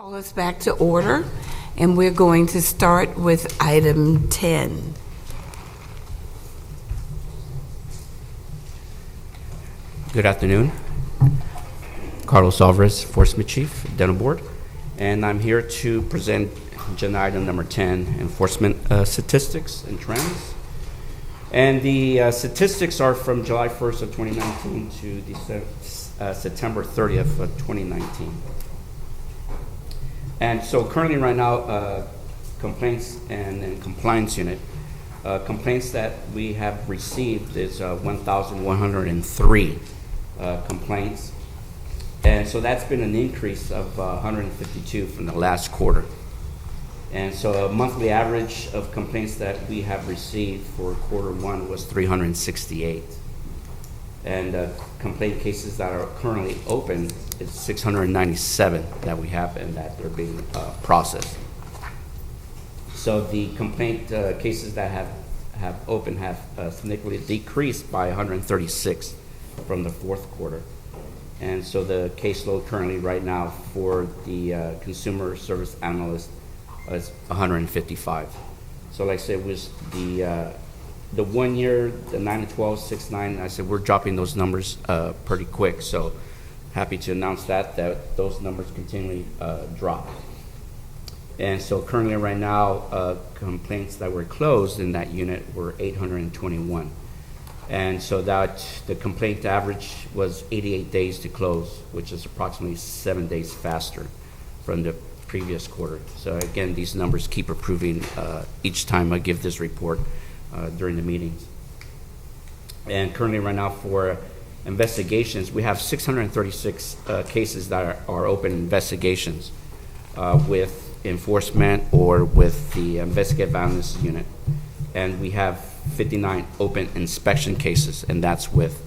Call us back to order, and we're going to start with item 10. Good afternoon. Carlos Alvarez, Enforcement Chief, Dental Board, and I'm here to present agenda item number 10, enforcement statistics and trends. And the statistics are from July 1st of 2019 to September 30th of 2019. And so currently right now, complaints and compliance unit, complaints that we have received is 1,103 complaints. And so that's been an increase of 152 from the last quarter. And so a monthly average of complaints that we have received for quarter one was 368. And complaint cases that are currently open is 697 that we have and that they're being processed. So the complaint cases that have opened have significantly decreased by 136 from the fourth quarter. And so the caseload currently right now for the consumer service analyst is 155. So like I said, was the 1 year, the 9 to 12, 6, 9, I said we're dropping those numbers pretty quick. So happy to announce that those numbers continually drop. And so currently right now, complaints that were closed in that unit were 821. And so that the complaint average was 88 days to close, which is approximately 7 days faster from the previous quarter. So again, these numbers keep improving each time I give this report during the meetings. And currently right now for investigations, we have 636 cases that are open investigations with enforcement or with the investigative analysis unit. And we have 59 open inspection cases, and that's with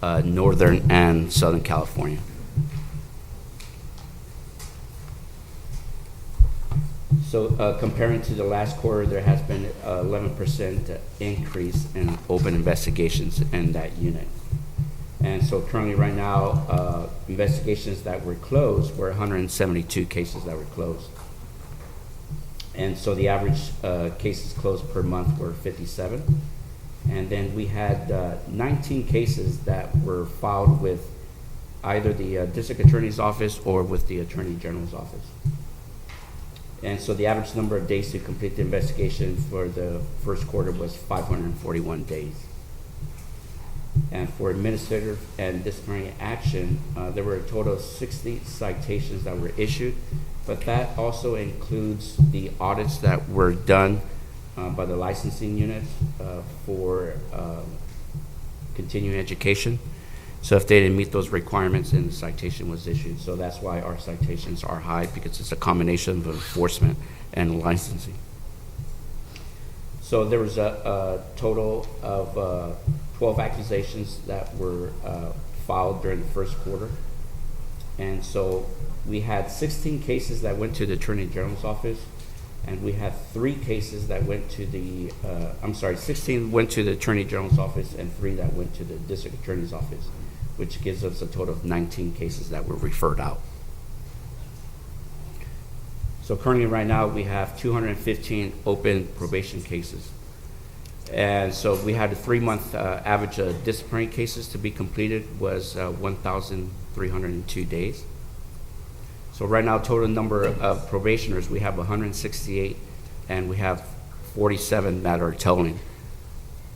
Northern and Southern California. So comparing to the last quarter, there has been 11% increase in open investigations in that unit. And so currently right now, investigations that were closed were 172 cases that were closed. And so the average cases closed per month were 57. And then we had 19 cases that were filed with either the district attorney's office or with the attorney general's office. And so the average number of days to complete the investigation for the first quarter was 541 days. And for administrative and disciplinary action, there were a total of 60 citations that were issued, but that also includes the audits that were done by the licensing unit for continuing education. So if they didn't meet those requirements, then the citation was issued. So that's why our citations are high, because it's a combination of enforcement and licensing. So there was a total of 12 accusations that were filed during the first quarter. And so we had 16 cases that went to the Attorney General's office, and we had 3 cases that went to the, 16 went to the Attorney General's office and 3 that went to the District Attorney's office, which gives us a total of 19 cases that were referred out. So currently right now we have 215 open probation cases. And so we had a 3-month average of disciplinary cases to be completed was 1,302 days. So right now, total number of probationers, we have 168, and we have 47 that are tolling.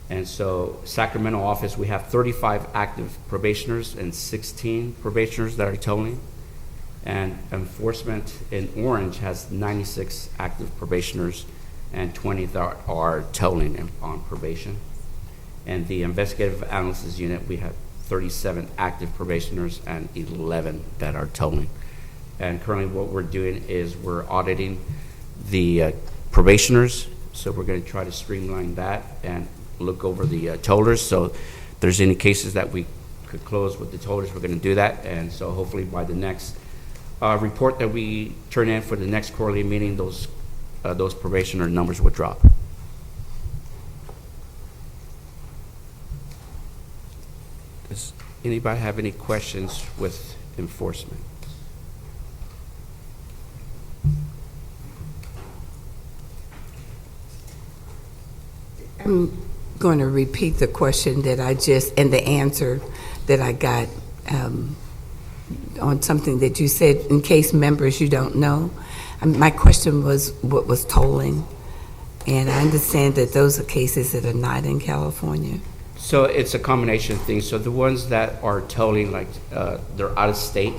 And so Sacramento office, we have 35 active probationers and 16 probationers that are tolling. And enforcement in Orange has 96 active probationers and 20 that are tolling on probation. And the investigative analysis unit, we have 37 active probationers and 11 that are tolling. And currently what we're doing is we're auditing the probationers. So we're going to try to streamline that and look over the tollers. So if there's any cases that we could close with the tollers, we're going to do that. And so hopefully by the next report that we turn in for the next quarterly meeting, those probationer numbers will drop. Does anybody have any questions with enforcement? I'm going to repeat the question that I just, and the answer that I got on something that you said, in case members you don't know. My question was what was tolling, and I understand that those are cases that are not in California. So it's a combination of things. So the ones that are tolling, like they're out of state,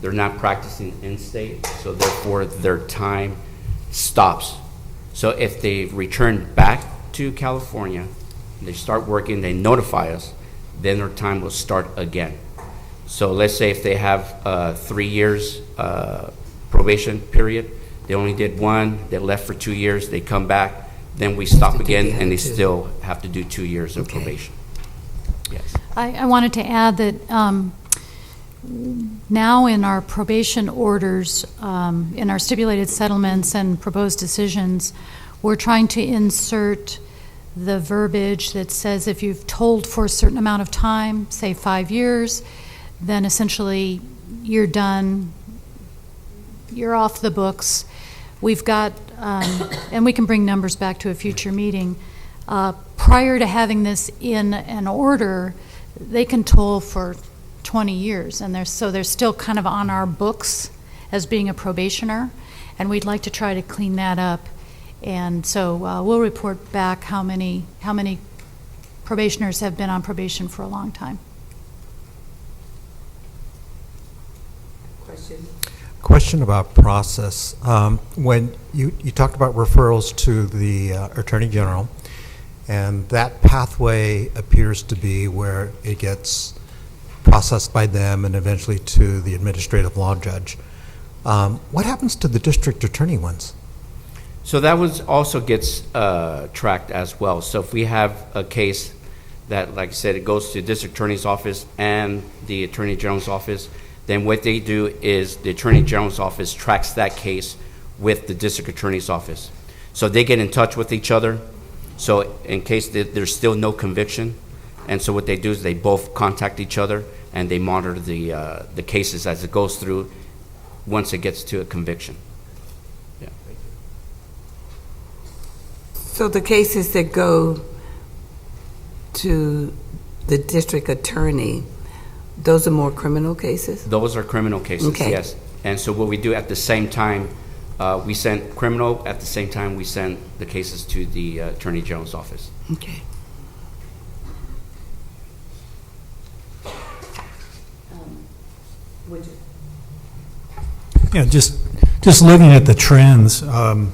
they're not practicing in state, so therefore their time stops. So if they return back to California, they start working, they notify us, then their time will start again. So let's say if they have 3 years probation period, they only did 1, they left for 2 years, they come back, then we stop again, and they still have to do 2 years of probation. Yes. I wanted to add that now in our probation orders, in our stipulated settlements and proposed decisions, we're trying to insert the verbiage that says if you've told for a certain amount of time, say 5 years, then essentially you're done, you're off the books. We've got, and we can bring numbers back to a future meeting, prior to having this in an order, they can toll for 20 years, and they're still kind of on our books as being a probationer, and we'd like to try to clean that up. And so we'll report back how many probationers have been on probation for a long time. Question about process. When you talked about referrals to the Attorney General, and that pathway appears to be where it gets processed by them and eventually to the administrative law judge. What happens to the district attorney ones? So that was also gets tracked as well. So if we have a case that, like I said, it goes to the district attorney's office and the attorney general's office, then what they do is the attorney general's office tracks that case with the district attorney's office. So they get in touch with each other. So in case there's still no conviction, and so what they do is they both contact each other and they monitor the cases as it goes through once it gets to a conviction. Yeah. So the cases that go to the district attorney, those are more criminal cases? Those are criminal cases, Okay. yes. And so what we do at the same time, we send criminal, at the same time we send the cases to the Attorney General's office. Okay. Yeah, just looking at the trends, and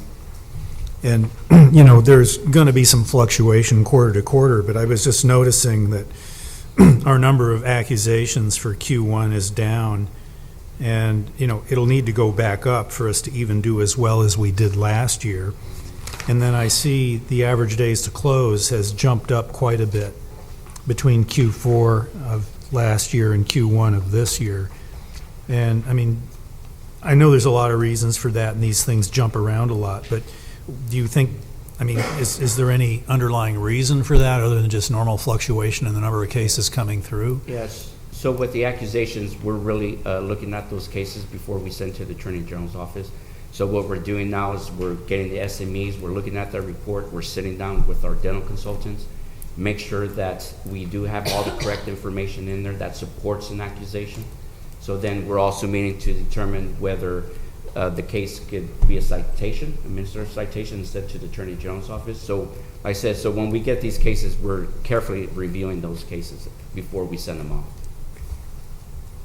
you know, there's going to be some fluctuation quarter to quarter, but I was just noticing that our number of accusations for Q1 is down, and you know, it'll need to go back up for us to even do as well as we did last year. And then I see the average days to close has jumped up quite a bit between Q4 of last year and Q1 of this year. And I mean, I know there's a lot of reasons for that, and these things jump around a lot, but do you think, I mean, is there any underlying reason for that other than just normal fluctuation in the number of cases coming through? Yes. So with the accusations, we're really looking at those cases before we send to the Attorney General's office. So what we're doing now is we're getting the SMEs, we're looking at their report, we're sitting down with our dental consultants, make sure that we do have all the correct information in there that supports an accusation. So then we're also meeting to determine whether the case could be a citation, administer a citation instead to the Attorney General's office. So like I said, so when we get these cases, we're carefully reviewing those cases before we send them off.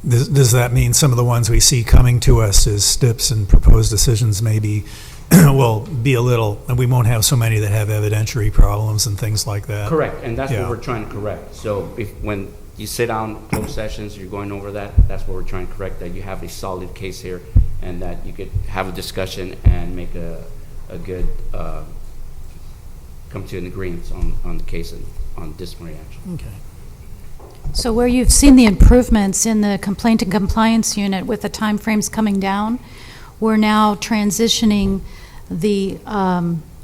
Does that mean some of the ones we see coming to us as STIPs and proposed decisions maybe will be a little, and we won't have so many that have evidentiary problems and things like that? Correct, and that's Yeah. what we're trying to correct. So when you sit down, closed sessions, you're going over that, that's what we're trying to correct, that you have a solid case here and that you could have a discussion and make a good, come to an agreement on the case and on disciplinary action. Okay. So where you've seen the improvements in the complaint and compliance unit with the timeframes coming down, we're now transitioning the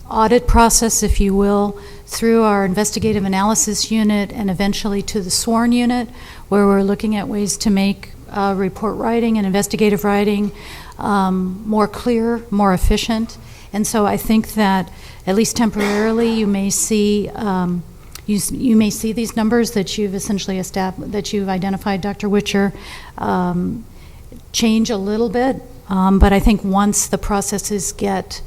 audit process, if you will, through our investigative analysis unit and eventually to the sworn unit, where we're looking at ways to make report writing and investigative writing more clear, more efficient. And so I think that, at least temporarily, you may see you may see these numbers that you've essentially that you've identified, Dr. Witcher, change a little bit. But I think once the processes get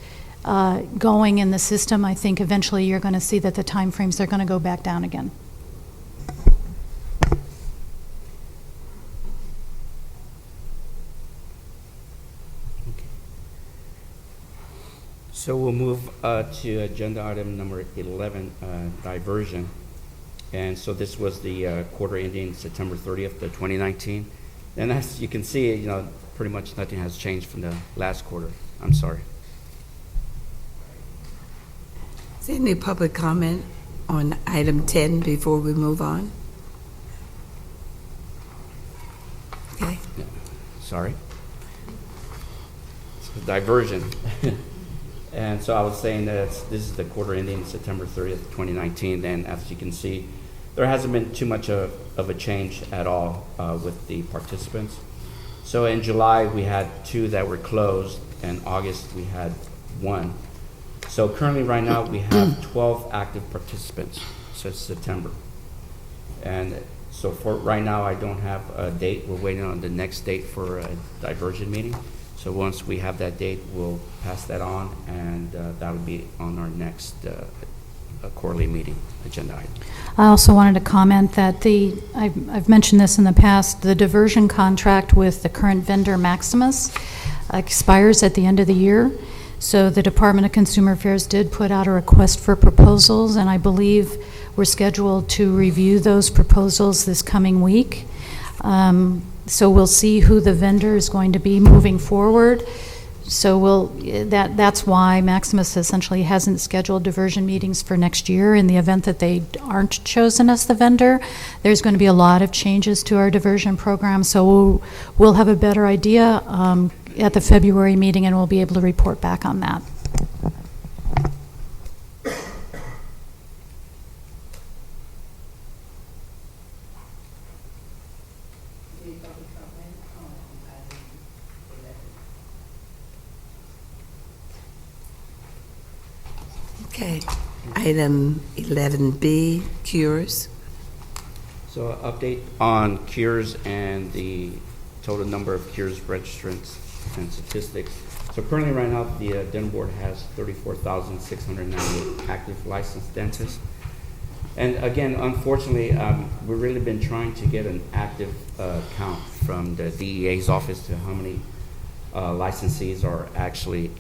going in the system, I think eventually you're going to see that the timeframes are going to go back down again. So we'll move to agenda item number 11, diversion. And so this was the quarter ending September 30th, 2019. And as you can see, you know, pretty much nothing has changed from the last quarter. I'm sorry. Is there any public comment on item 10 before we move on? Okay. Sorry. So diversion. And so I was saying that this is the quarter ending September 30th, 2019, and as you can see, there hasn't been too much of a change at all with the participants. So in July, we had 2 that were closed, and August, we had 1. So currently, right now, we have 12 active participants since September. And so for right now, I don't have a date. We're waiting on the next date for a diversion meeting. So once we have that date, we'll pass that on, and that'll be on our next quarterly meeting agenda item. I also wanted to comment that I've mentioned this in the past, the diversion contract with the current vendor Maximus expires at the end of the year. So the Department of Consumer Affairs did put out a request for proposals, and I believe we're scheduled to review those proposals this coming week. So we'll see who the vendor is going to be moving forward. So that's why Maximus essentially hasn't scheduled diversion meetings for next year. In the event that they aren't chosen as the vendor, there's going to be a lot of changes to our diversion program. So we'll have a better idea at the February meeting, and we'll be able to report back on that. Okay. Item 11B, cures. So update on cures and the total number of cures registrants and statistics. So currently right now, the dental board has 34,698 active licensed dentists. And again, unfortunately, we've really been trying to get an active count from the DEA's office to how many licensees are actually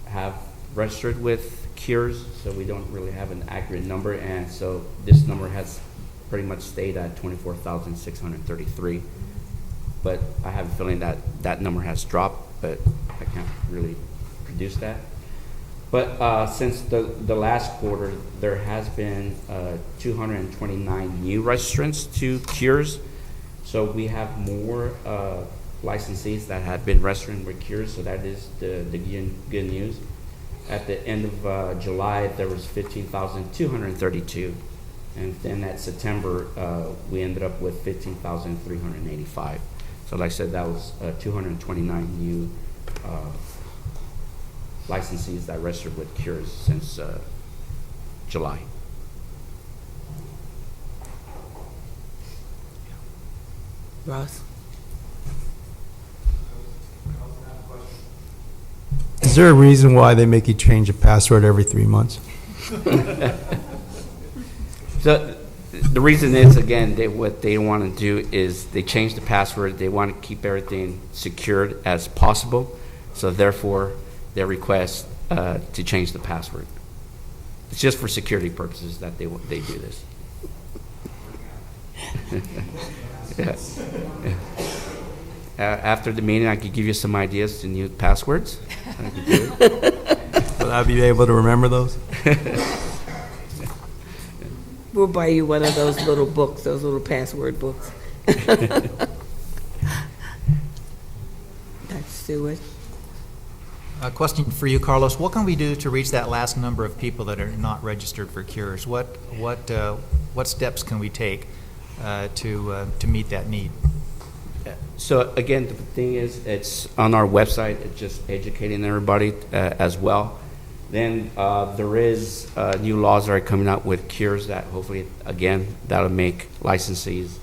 have registered with cures, so we don't really have an accurate number, and so this number has pretty much stayed at 24,633. But I have a feeling that that number has dropped, but I can't really produce that. But since the last quarter, there has been 229 new registrants to cures, so we have more licensees that have been registering with cures, so that is the good news. At the end of July, there was 15,232, and then at September, we ended up with 15,385. So like I said, that was 229 new licensees that registered with cures since July. Ross? Is there a reason why they make you change a password every 3 months? So the reason is, again, what they want to do is they change the password. They want to keep everything secured as possible. So therefore, they request to change the password. It's just for security purposes that they do this. Yeah. After the meeting, I could give you some ideas to new passwords. I could do it. Will I be able to remember those? We'll buy you one of those little books, those little password books. Dr. Stewart? A question for you, Carlos. What can we do to reach that last number of people that are not registered for cures? What steps can we take to meet that need? So again, the thing is, it's on our website, it's just educating everybody as well. Then there is new laws that are coming out with cures that hopefully, again, that'll make licensees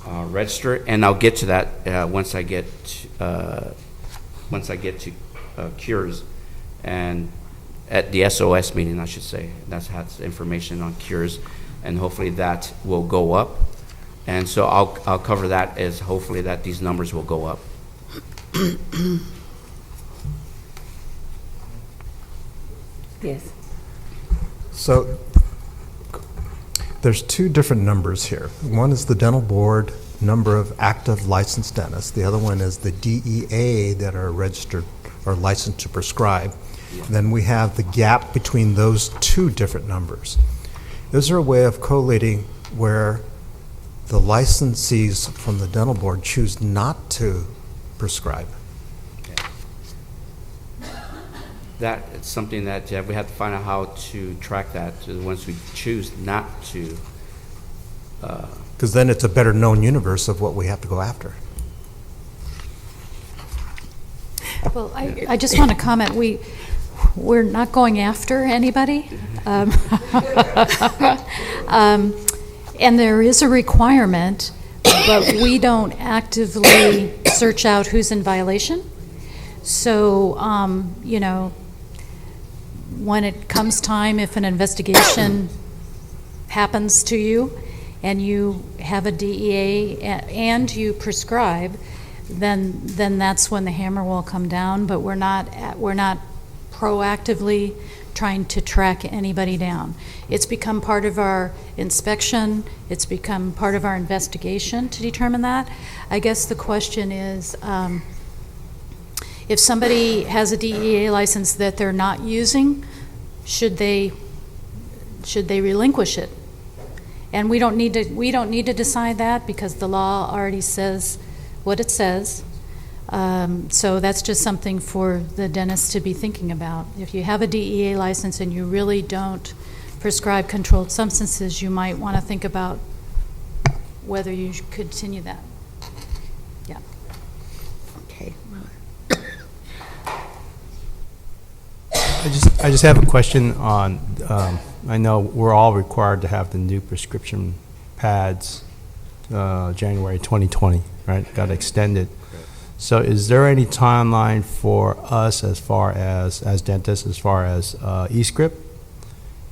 register. And I'll get to that once I get to cures, and at the SOS meeting, I should say. That has information on cures, and hopefully that will go up. And so I'll cover that as hopefully that these numbers will go up. Yes. So there's two different numbers here. One is the dental board number of active licensed dentists. The other one is the DEA that are registered or licensed to prescribe. Then we have the gap between those two different numbers. Is there a way of collating where the licensees from the dental board choose not to prescribe? That is something that we have to find out how to track that once we choose not to. Because then it's a better known universe of what we have to go after. Well, I just want to comment, we're not going after anybody. And there is a requirement, but we don't actively search out who's in violation. So, you know, when it comes time, if an investigation happens to you and you have a DEA and you prescribe, then that's when the hammer will come down. But we're not proactively trying to track anybody down. It's become part of our inspection. It's become part of our investigation to determine that. I guess the question is, if somebody has a DEA license that they're not using, should they relinquish it? And we don't need to decide that because the law already says what it says. So that's just something for the dentist to be thinking about. If you have a DEA license and you really don't prescribe controlled substances, you might want to think about whether you should continue that. Yeah. Okay. I just have a question on, I know we're all required to have the new prescription pads January 2020, right? Got extended. So is there any timeline for us as far as dentists, as far as eScript,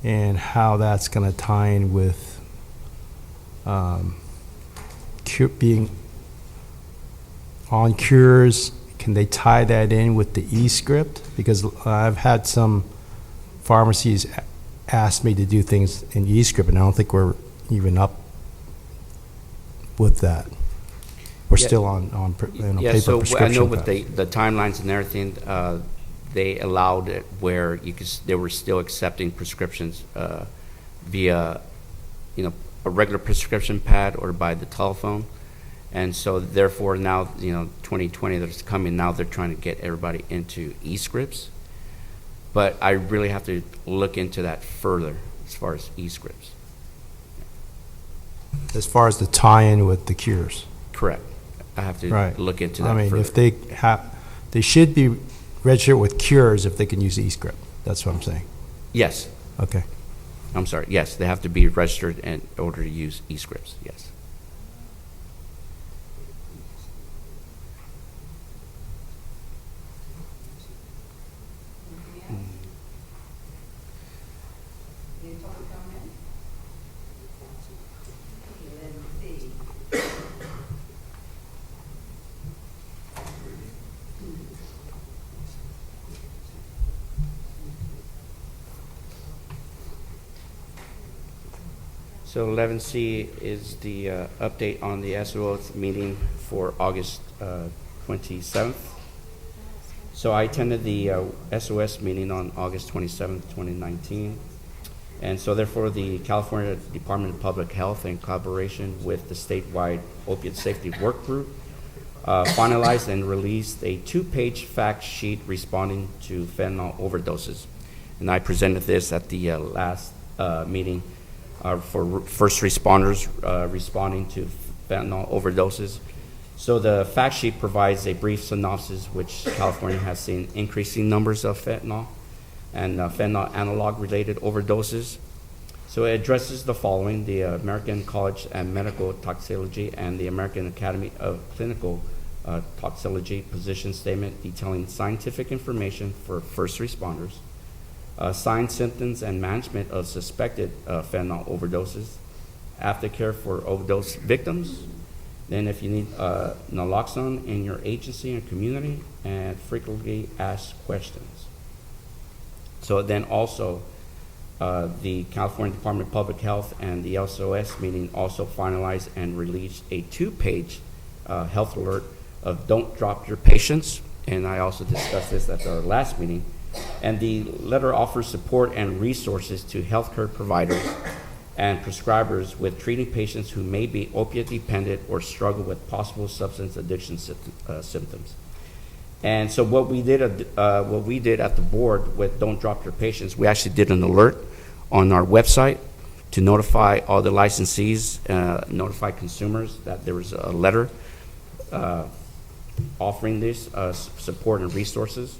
and how that's going to tie in with being on cures? Can they tie that in with the eScript? Because I've had some pharmacies ask me to do things in eScript, and I don't think we're even up with that. We're Yeah. still on Yeah, paper so prescription. I know with pads. the timelines and everything, they allowed it where they were still accepting prescriptions via, a regular prescription pad or by the telephone. And so therefore now, 2020 that's coming, now they're trying to get everybody into eScripts. But I really have to look into that further as far as eScripts. As far as the tie-in with the cures. Correct. I have to Right. look into that I mean, further. if they should be registered with cures if they can use eScript. That's what I'm saying. Yes, Okay. I'm sorry. Yes, they have to be registered in order to use eScripts, yes. So 11C is the update on the SOS meeting for August 27th. So I attended the SOS meeting on August 27th, 2019. And so therefore, the California Department of Public Health, in collaboration with the statewide opiate safety work group, finalized and released a 2-page fact sheet responding to fentanyl overdoses. And I presented this at the last meeting for first responders responding to fentanyl overdoses. So the fact sheet provides a brief synopsis, which California has seen increasing numbers of fentanyl and fentanyl analog-related overdoses. So it addresses the following: the American College and Medical Toxicology and the American Academy of Clinical Toxicology position statement detailing scientific information for first responders, signs, symptoms, and management of suspected fentanyl overdoses, aftercare for overdose victims, then if you need naloxone in your agency and community, and frequently asked questions. So then also, the California Department of Public Health and the LCOS meeting also finalized and released a 2-page health alert of don't drop your patients, and I also discussed this at our last meeting. And the letter offers support and resources to healthcare providers and prescribers with treating patients who may be opiate dependent or struggle with possible substance addiction symptoms. And so what we did at the board with Don't Drop Your Patients, we actually did an alert on our website to notify all the licensees, notify consumers that there was a letter offering this support and resources.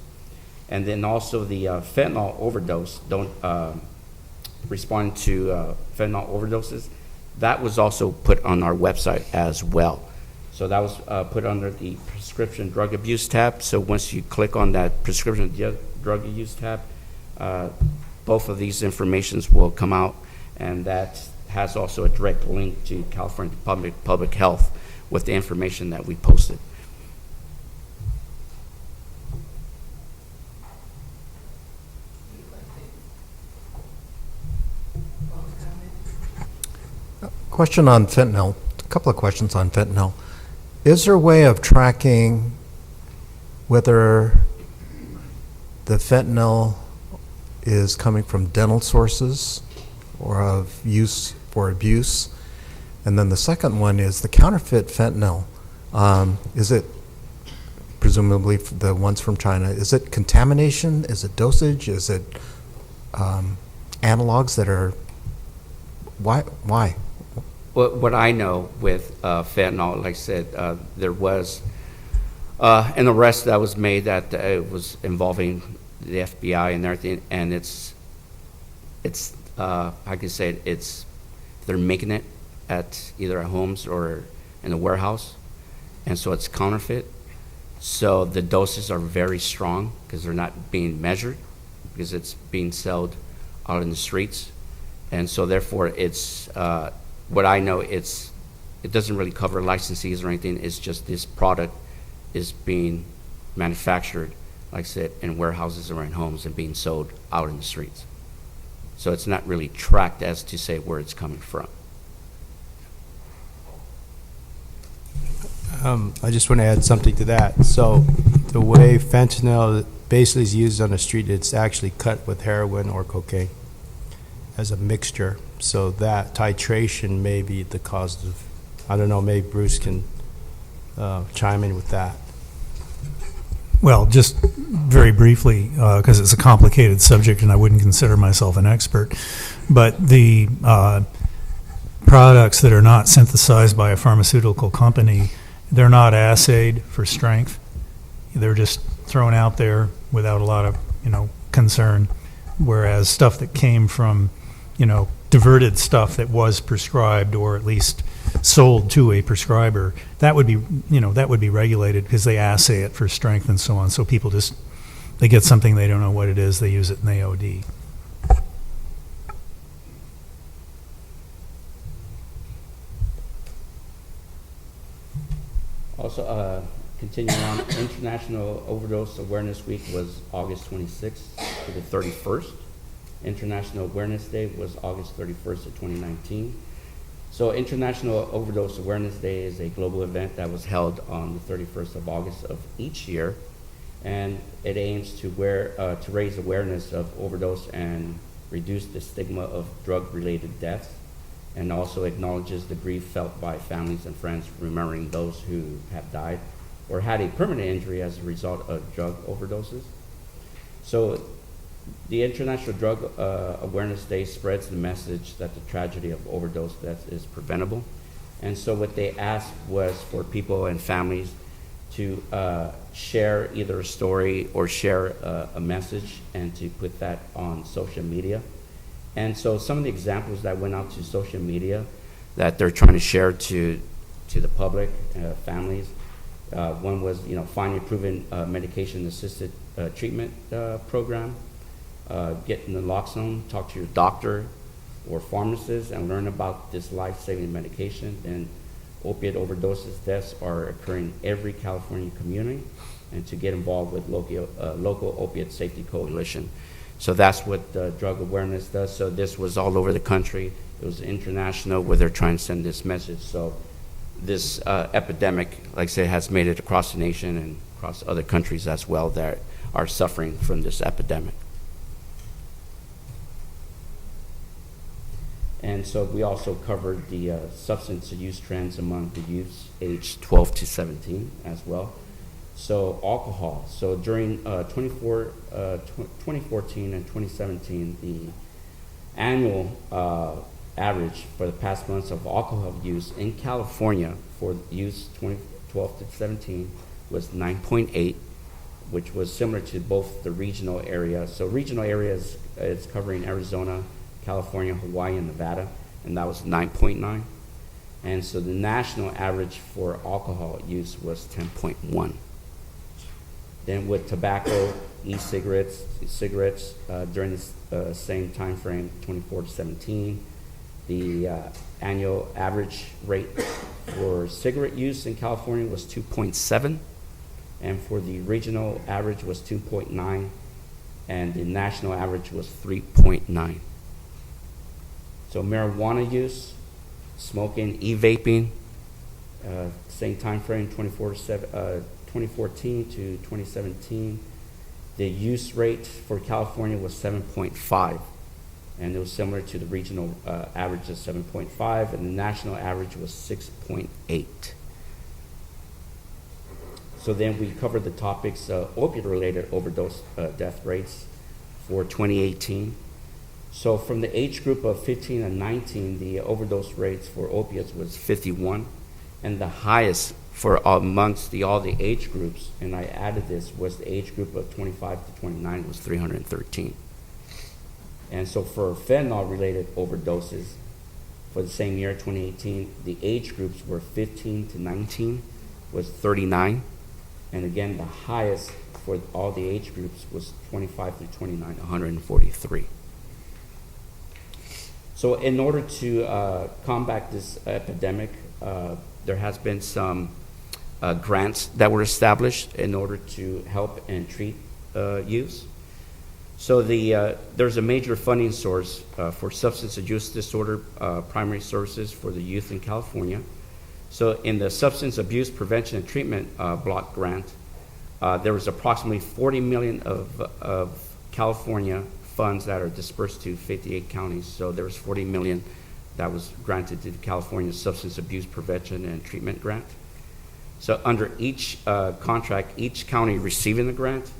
And then also the fentanyl overdose, responding to fentanyl overdoses, that was also put on our website as well. So that was put under the prescription drug abuse tab. So once you click on that prescription drug abuse tab, both of these informations will come out, and that has also a direct link to California Public Health with the information that we posted. Question on fentanyl, a couple of questions on fentanyl. Is there a way of tracking whether the fentanyl is coming from dental sources or of use for abuse? And then the second one is the counterfeit fentanyl. Is it, presumably the ones from China, is it contamination? Is it dosage? Is it analogs that are, why? What I know with fentanyl, like I said, there was an arrest that was made that it was involving the FBI and everything, and it's I can say they're making it at either at homes or in a warehouse, and so it's counterfeit. So the doses are very strong because they're not being measured, because it's being sold out in the streets, and so therefore it's. What I know, it doesn't really cover licensees or anything. It's just this product is being manufactured, like I said, in warehouses or in homes and being sold out in the streets. So it's not really tracked as to say where it's coming from. I just want to add something to that. So the way fentanyl basically is used on the street, it's actually cut with heroin or cocaine as a mixture. So that titration may be the cause of, I don't know, maybe Bruce can chime in with that. Well, just very briefly, because it's a complicated subject and I wouldn't consider myself an expert, but the products that are not synthesized by a pharmaceutical company, they're not assayed for strength. They're just thrown out there without a lot of, concern, whereas stuff that came from, diverted stuff that was prescribed or at least sold to a prescriber, that would be regulated because they assay it for strength and so on. So people they get something, they don't know what it is, they use it and they OD. Also, continuing on, International Overdose Awareness Week was August 26th to the 31st. International Awareness Day was August 31st of 2019. So International Overdose Awareness Day is a global event that was held on the 31st of August of each year, and it aims to raise awareness of overdose and reduce the stigma of drug-related deaths, and also acknowledges the grief felt by families and friends remembering those who have died or had a permanent injury as a result of drug overdoses. So the International Drug Awareness Day spreads the message that the tragedy of overdose death is preventable, And so what they asked was for people and families to share either a story or share a message and to put that on social media. And so some of the examples that went out to social media that they're trying to share to the public, families, one was, find a proven medication-assisted treatment program, get in the naloxone, talk to your doctor or pharmacist and learn about this life-saving medication. And opiate overdoses deaths are occurring in every California community, and to get involved with local opiate safety coalition. So that's what drug awareness does. So this was all over the country. It was international where they're trying to send this message. So this epidemic, like I say, has made it across the nation and across other countries as well that are suffering from this epidemic. And so we also covered the substance use trends among the youths aged 12 to 17 as well. So alcohol. So during 2014 and 2017, the annual average for the past months of alcohol use in California for youths 12 to 17 was 9.8, which was similar to both the regional area. So regional areas is covering Arizona, California, Hawaii, and Nevada, and that was 9.9. And so the national average for alcohol use was 10.1. Then with tobacco, e-cigarettes, cigarettes during the same time frame, 24 to 17, the annual average rate for cigarette use in California was 2.7, and for the regional average was 2.9, and the national average was 3.9. So marijuana use, smoking, e-vaping, same time frame, 2014 to 2017, the use rate for California was 7.5, and it was similar to the regional average of 7.5, and the national average was 6.8. So then we covered the topics opiate-related overdose death rates for 2018. So from the age group of 15 and 19, the overdose rates for opiates was 51, and the highest for amongst all the age groups, and I added this, was the age group of 25 to 29 was 313. And so for fentanyl-related overdoses for the same year, 2018, the age groups were 15 to 19 was 39, and again, the highest for all the age groups was 25 to 29, 143. So in order to combat this epidemic, there has been some grants that were established in order to help and treat youths. So there's a major funding source for substance abuse disorder primary services for the youth in California. So in the substance abuse prevention and treatment block grant, there was approximately $40 million of California funds that are dispersed to 58 counties. So there was $40 million that was granted to the California Substance Abuse Prevention and Treatment Grant. So under each contract, each county receiving the grant,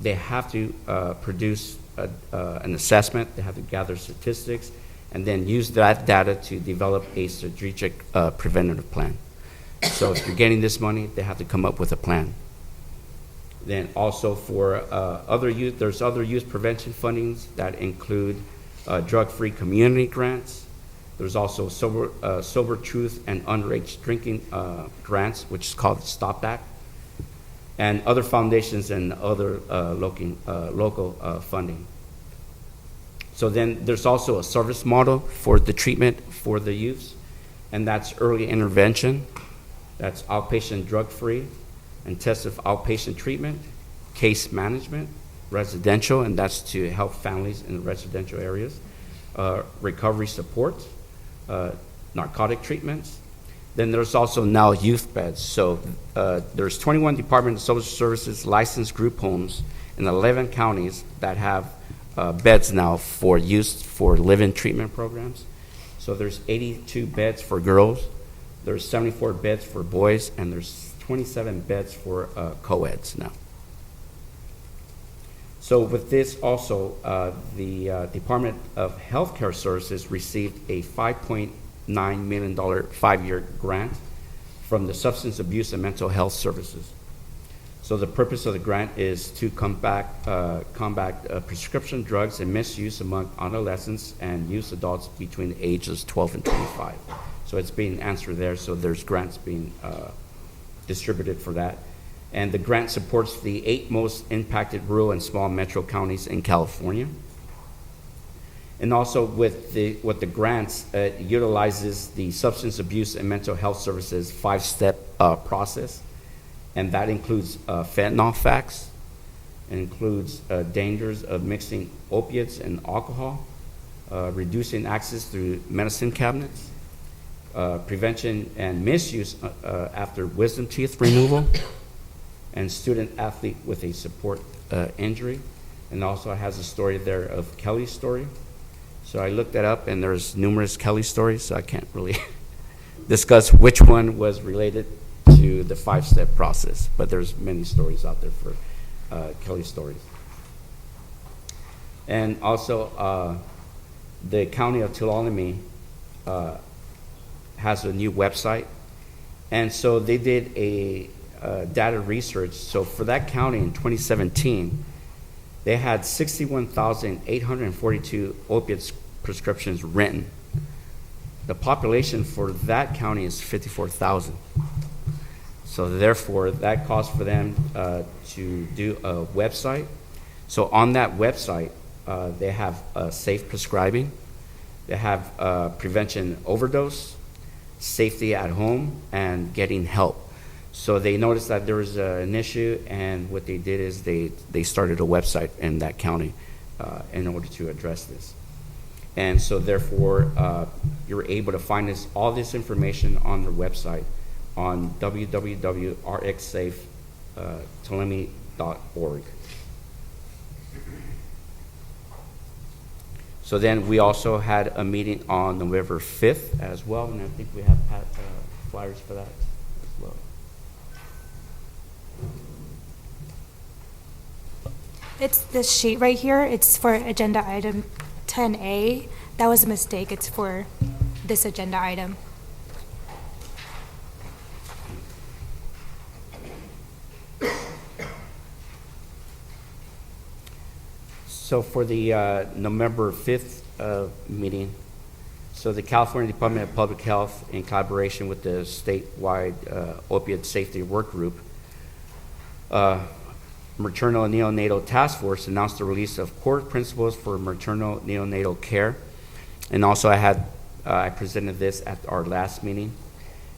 they have to produce an assessment, they have to gather statistics, and then use that data to develop a strategic preventative plan. So if you're getting this money, they have to come up with a plan. Then also for other youth, there's other youth prevention fundings that include drug-free community grants. There's also sober truth and underage drinking grants, which is called the STOP Act, and other foundations and other local funding. So then there's also a service model for the treatment for the youths, and that's early intervention, that's outpatient drug-free, intensive outpatient treatment, case management, residential, and that's to help families in residential areas, recovery support, narcotic treatments. Then there's also now youth beds. So there's 21 Department of Social Services licensed group homes in 11 counties that have beds now for use for live-in treatment programs. So there's 82 beds for girls, there's 74 beds for boys, and there's 27 beds for co-eds now. So with this also, the Department of Healthcare Services received a $5.8 million 5-year grant from the Substance Abuse and Mental Health Services. So the purpose of the grant is to combat prescription drugs and misuse among adolescents and youth adults between the ages 12 and 25. So it's being answered there, so there's grants being distributed for that. And the grant supports the 8 most impacted rural and small metro counties in California. And also with the grants, it utilizes the Substance Abuse and Mental Health Services 5-step process. And that includes fentanyl facts, it includes dangers of mixing opiates and alcohol, reducing access through medicine cabinets, prevention and misuse after wisdom teeth removal, and student athlete with a support injury. And also it has a story there of Kelly's story. So I looked that up, and there's numerous Kelly stories, so I can't really discuss which one was related to the 5-step process, but there's many stories out there for Kelly stories. And also, the County of Tuolumne has a new website, and so they did a data research. So for that county in 2017, they had 61,842 opiate prescriptions written. The population for that county is 54,000. So therefore, that caused for them to do a website. So on that website, they have safe prescribing, they have prevention overdose, safety at home, and getting help. So they noticed that there was an issue, and what they did is they started a website in that county in order to address this. And so therefore, you're able to find all this information on their website on www.rxsafetuolumne.org. So then we also had a meeting on November 5th as well, and I think we have flyers for that as well. It's this sheet right here. It's for agenda item 10A. That was a mistake. It's for this agenda item. So for the November 5th meeting, so the California Department of Public Health, in collaboration with the statewide opiate safety work group, Maternal and Neonatal Task Force announced the release of core principles for maternal neonatal care. And also I presented this at our last meeting.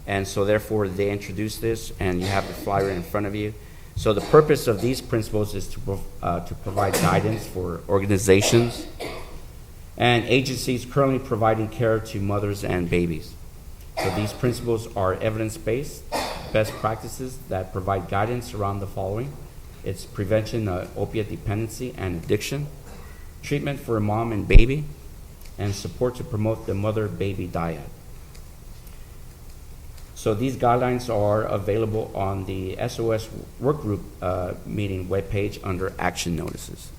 And so therefore they introduced this, and you have the flyer in front of you. So the purpose of these principles is to provide guidance for organizations and agencies currently providing care to mothers and babies. So these principles are evidence-based best practices that provide guidance around the following. It's prevention of opiate dependency and addiction, treatment for mom and baby, and support to promote the mother-baby dyad. So these guidelines are available on the SOS Workgroup meeting webpage under action notices.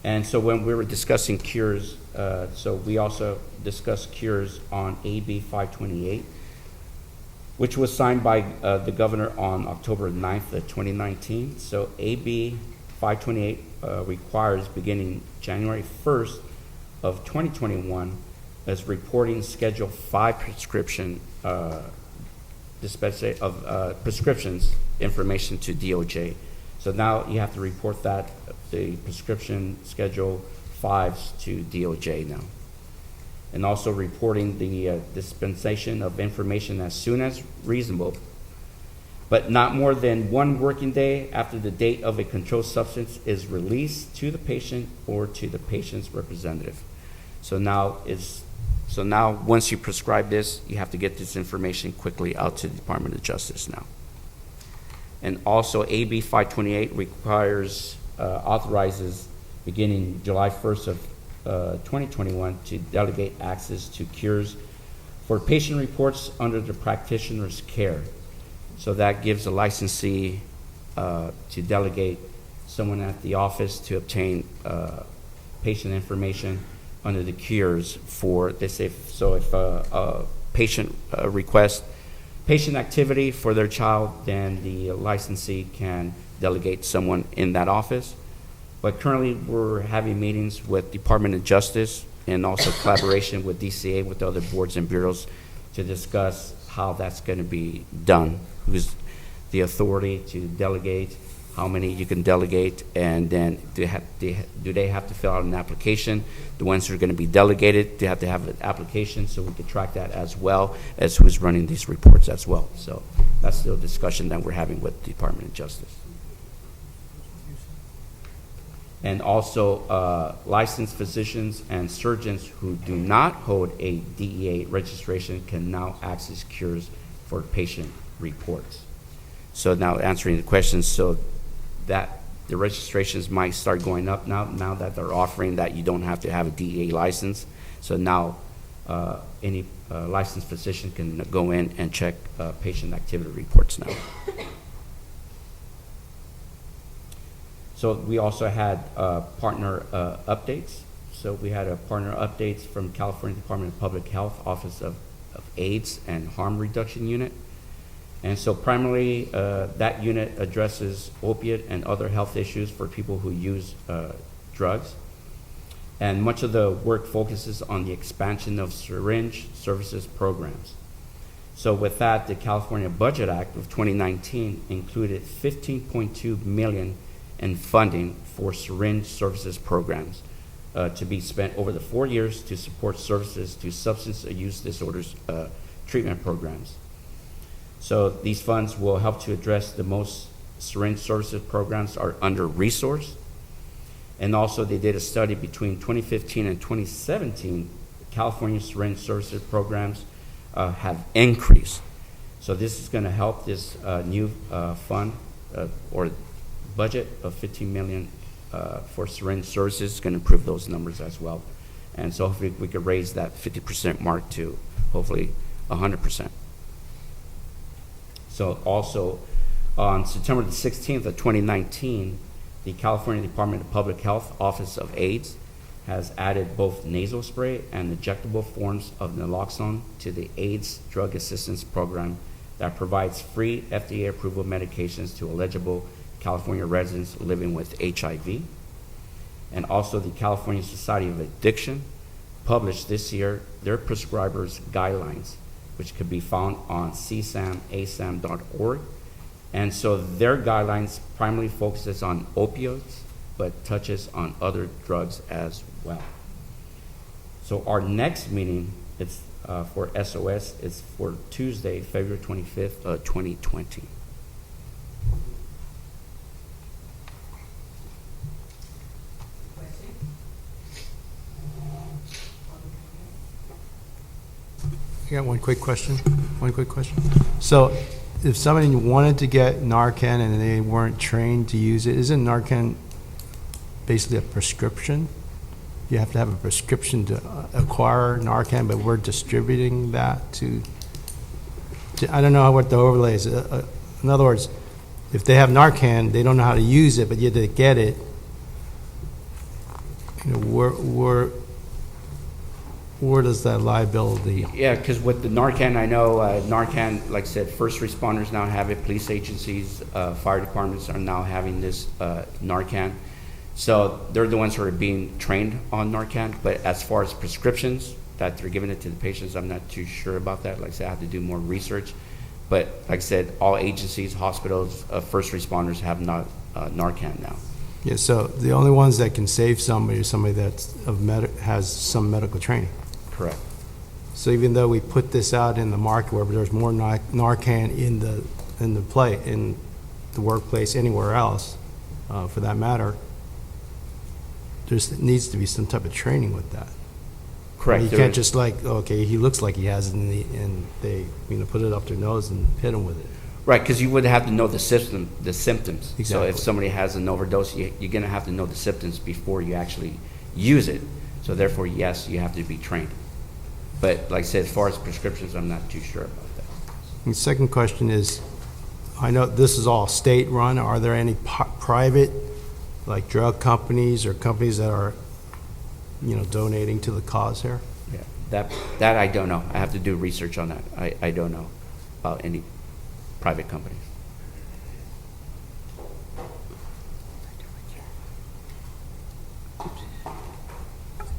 And so when we were discussing cures, so we also discussed cures on AB 528, which was signed by the governor on October 9th of 2019. So AB 528 requires beginning January 1st of 2021 as reporting Schedule 5 prescription dispensation of prescriptions information to DOJ. So now you have to report that, the prescription Schedule 5s to DOJ now. And also reporting the dispensation of information as soon as reasonable, but not more than 1 working day after the date of a controlled substance is released to the patient or to the patient's representative. So now once you prescribe this, you have to get this information quickly out to the Department of Justice now. And also AB 528 authorizes beginning July 1st of 2021 to delegate access to cures for patient reports under the practitioner's care. So that gives a licensee to delegate someone at the office to obtain patient information under the cures for, they say, so if a patient requests patient activity for their child, then the licensee can delegate someone in that office. But currently, we're having meetings with Department of Justice and also collaboration with DCA, with other boards and bureaus, to discuss how that's going to be done, who's the authority to delegate, how many you can delegate, and then do they have to fill out an application? The ones who are going to be delegated, they have to have an application, so we can track that as well as who's running these reports as well. So that's the discussion that we're having with the Department of Justice. And also, licensed physicians and surgeons who do not hold a DEA registration can now access cures for patient reports. So now answering the question, so that the registrations might start going up now that they're offering that you don't have to have a DEA license. So now any licensed physician can go in and check patient activity reports now. So we also had partner updates. So we had a partner updates from California Department of Public Health, Office of AIDS and Harm Reduction Unit. And so primarily, that unit addresses opiate and other health issues for people who use drugs. And much of the work focuses on the expansion of syringe services programs. So with that, the California Budget Act of 2019 included $15.2 million in funding for syringe services programs to be spent over the 4 years to support services to substance use disorders treatment programs. So these funds will help to address the most syringe services programs are under-resourced. And also they did a study between 2015 and 2017, California syringe services programs have increased. So this is going to help this new fund or budget of $15 million for syringe services is going to improve those numbers as well. And so hopefully we could raise that 50% mark to hopefully 100%. So also on September the 16th of 2019, the California Department of Public Health Office of AIDS has added both nasal spray and injectable forms of naloxone to the AIDS Drug Assistance Program that provides free FDA approval medications to eligible California residents living with HIV. And also the California Society of Addiction published this year their prescribers guidelines, which could be found on csamasam.org. And so their guidelines primarily focuses on opioids, but touches on other drugs as well. So our next meeting is for SOS is for Tuesday, February 25th, 2020. I got one quick question. So if somebody wanted to get Narcan and they weren't trained to use it, isn't Narcan basically a prescription? You have to have a prescription to acquire Narcan, but we're distributing that to I don't know what the overlay is. In other words, if they have Narcan, they don't know how to use it, but yet they get it. You know, where does that liability? Yeah, because with the Narcan, I know Narcan, like I said, first responders now have it, police agencies, fire departments are now having this Narcan. So they're the ones who are being trained on Narcan, but as far as prescriptions that they're giving it to the patients, I'm not too sure about that. Like I said, I have to do more research. But like I said, all agencies, hospitals, first responders have Narcan now. Yeah, so the only ones that can save somebody is somebody that's has some medical training. Correct. So even though we put this out in the market where there's more Narcan in the workplace, anywhere else, for that matter, there needs to be some type of training with that. Correct. You can't just like, okay, he looks like he has it, and they put it up their nose and hit him with it. Right, because you would have to know the symptoms. Exactly. So if somebody has an overdose, you're going to have to know the symptoms before you actually use it. So therefore, yes, you have to be trained. But like I said, as far as prescriptions, I'm not too sure about that. And the second question is, I know this is all state-run. Are there any private, like drug companies or companies that are donating to the cause here? Yeah, that I don't know. I have to do research on that. I don't know about any private companies.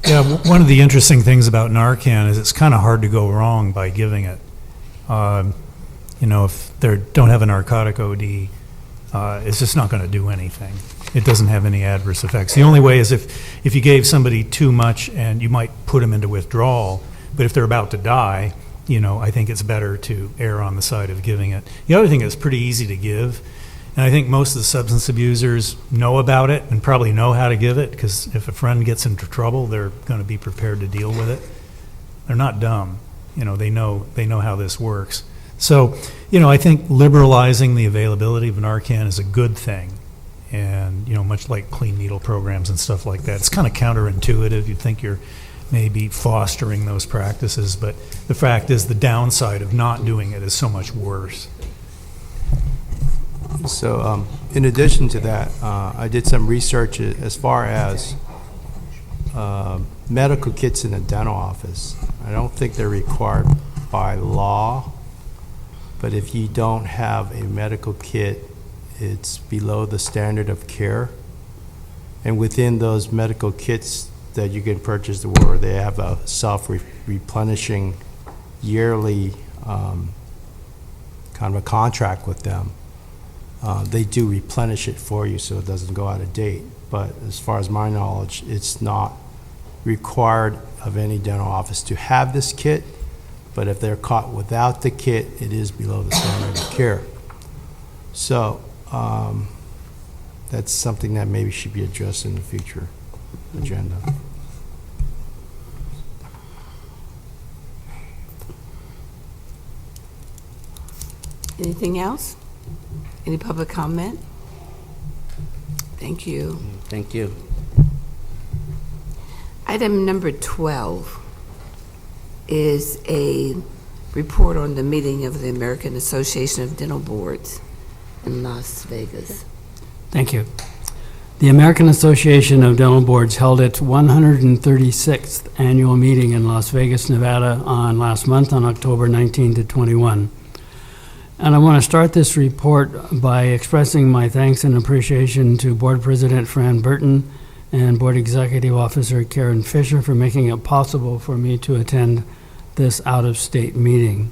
Yeah, one of the interesting things about Narcan is it's kind of hard to go wrong by giving it. If they don't have a narcotic OD, it's just not going to do anything. It doesn't have any adverse effects. The only way is if you gave somebody too much and you might put them into withdrawal, but if they're about to die, I think it's better to err on the side of giving it. The other thing is pretty easy to give, and I think most of the substance abusers know about it and probably know how to give it, because if a friend gets into trouble, they're going to be prepared to deal with it. They're not dumb. They know how this works. So, I think liberalizing the availability of Narcan is a good thing. And, much like clean needle programs and stuff like that, it's kind of counterintuitive. You'd think you're maybe fostering those practices, but the fact is the downside of not doing it is so much worse. So, in addition to that, I did some research as far as medical kits in the dental office. I don't think they're required by law, but if you don't have a medical kit, it's below the standard of care. And within those medical kits that you can purchase, where they have a self-replenishing yearly kind of a contract with them, they do replenish it for you so it doesn't go out of date. But as far as my knowledge, it's not required of any dental office to have this kit, but if they're caught without the kit, it is below the standard of care. So that's something that maybe should be addressed in the future agenda. Anything else? Any public comment? Thank you. Thank you. Item number 12 is a report on the meeting of the American Association of Dental Boards in Las Vegas. Thank you. The American Association of Dental Boards held its 136th annual meeting in Las Vegas, Nevada last month on October 19 to 21. And I want to start this report by expressing my thanks and appreciation to Board President Fran Burton and Board Executive Officer Karen Fisher for making it possible for me to attend this out-of-state meeting.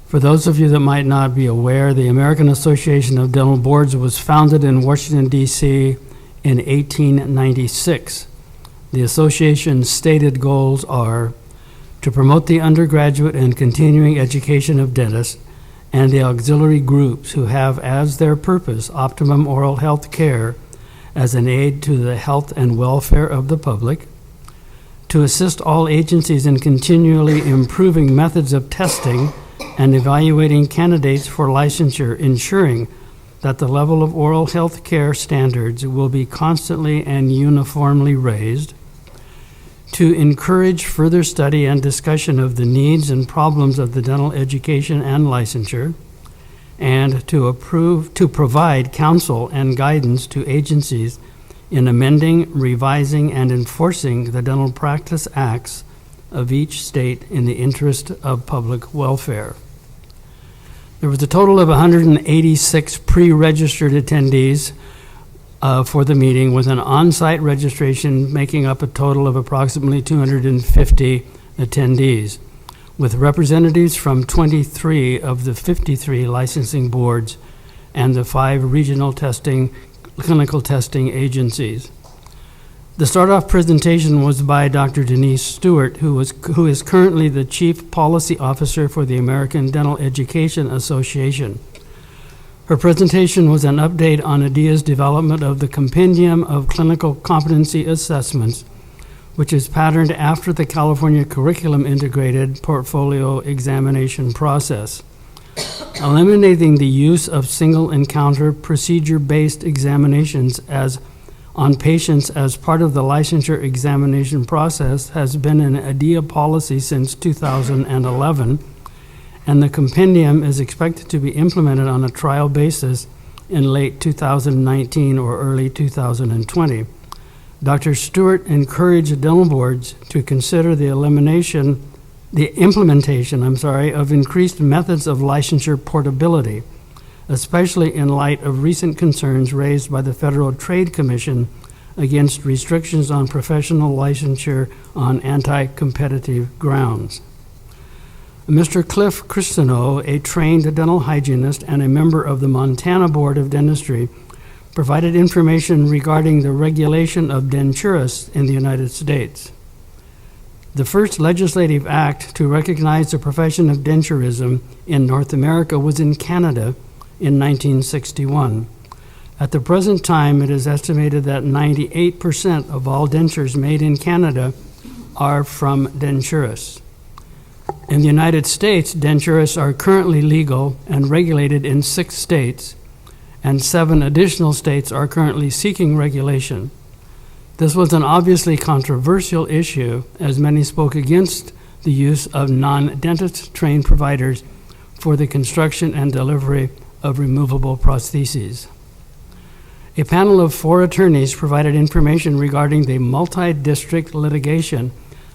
For those of you that might not be aware, the American Association of Dental Boards was founded in Washington, D.C. in 1896. The association's stated goals are to promote the undergraduate and continuing education of dentists and the auxiliary groups who have as their purpose optimum oral health care as an aid to the health and welfare of the public, to assist all agencies in continually improving methods of testing and evaluating candidates for licensure, ensuring that the level of oral health care standards will be constantly and uniformly raised, to encourage further study and discussion of the needs and problems of the dental education and licensure, and to provide counsel and guidance to agencies in amending, revising, and enforcing the dental practice acts of each state in the interest of public welfare. There was a total of 186 pre-registered attendees for the meeting, with an on-site registration making up a total of approximately 250 attendees, with representatives from 23 of the 53 licensing boards and the 5 regional clinical testing agencies. The start-off presentation was by Dr. Denise Stewart, who is currently the Chief Policy Officer for the American Dental Education Association. Her presentation was an update on ADEA's development of the Compendium of Clinical Competency Assessments, which is patterned after the California Curriculum Integrated Portfolio Examination process, eliminating the use of single-encounter procedure-based examinations on patients as part of the licensure examination process has been an ADEA policy since 2011, and the compendium is expected to be implemented on a trial basis in late 2019 or early 2020. Dr. Stewart encouraged dental boards to consider the implementation of increased methods of licensure portability, especially in light of recent concerns raised by the Federal Trade Commission against restrictions on professional licensure on anti-competitive grounds. Mr. Cliff Christineau, a trained dental hygienist and a member of the Montana Board of Dentistry, provided information regarding the regulation of denturists in the United States. The first legislative act to recognize the profession of denturism in North America was in Canada in 1961. At the present time, it is estimated that 98% of all dentures made in Canada are from denturists. In the United States, denturists are currently legal and regulated in 6 states, and 7 additional states are currently seeking regulation. This was an obviously controversial issue, as many spoke against the use of non-dentist trained providers for the construction and delivery of removable prostheses. A panel of 4 attorneys provided information regarding the multi-district litigation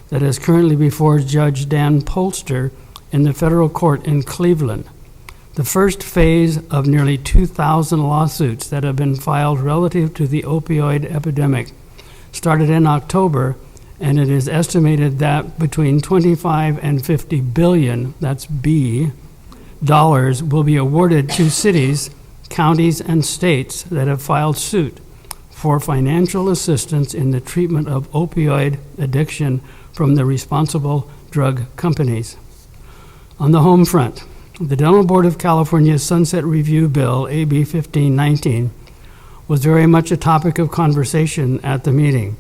that is currently before Judge Dan Polster in the federal court in Cleveland. The first phase of nearly 2,000 lawsuits that have been filed relative to the opioid epidemic started in October, and it is estimated that between 25 and 50 billion, that's B, dollars will be awarded to cities, counties, and states that have filed suit for financial assistance in the treatment of opioid addiction from the responsible drug companies. On the home front, the Dental Board of California's Sunset Review Bill, AB 1519, was very much a topic of conversation at the meeting.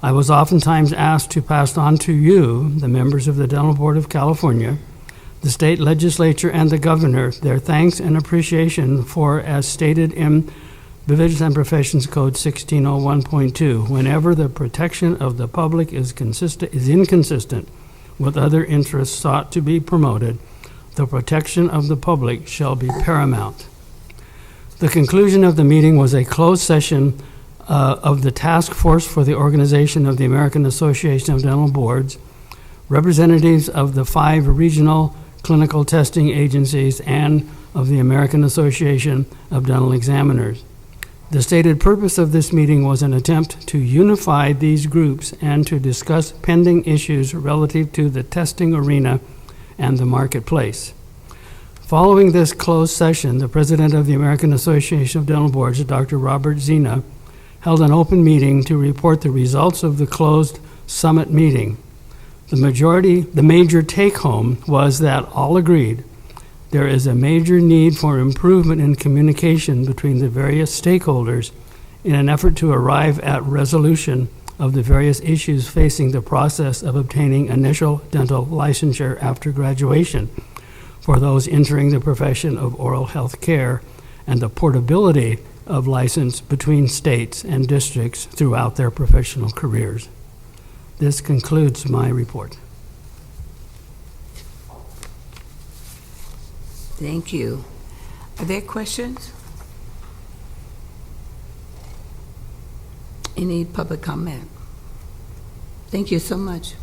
I was oftentimes asked to pass on to you, the members of the Dental Board of California, the state legislature, and the governor, their thanks and appreciation for, as stated in Business and Professions Code 1601.2, whenever the protection of the public is inconsistent with other interests sought to be promoted, the protection of the public shall be paramount. The conclusion of the meeting was a closed session of the Task Force for the Organization of the American Association of Dental Boards, representatives of the 5 regional clinical testing agencies, and of the American Association of Dental Examiners. The stated purpose of this meeting was an attempt to unify these groups and to discuss pending issues relative to the testing arena and the marketplace. Following this closed session, the president of the American Association of Dental Boards, Dr. Robert Zena, held an open meeting to report the results of the closed summit meeting. The major take-home was that all agreed there is a major need for improvement in communication between the various stakeholders in an effort to arrive at resolution of the various issues facing the process of obtaining initial dental licensure after graduation for those entering the profession of oral health care, and the portability of license between states and districts throughout their professional careers. This concludes my report. Thank you. Are there questions? Any public comment? Thank you so much.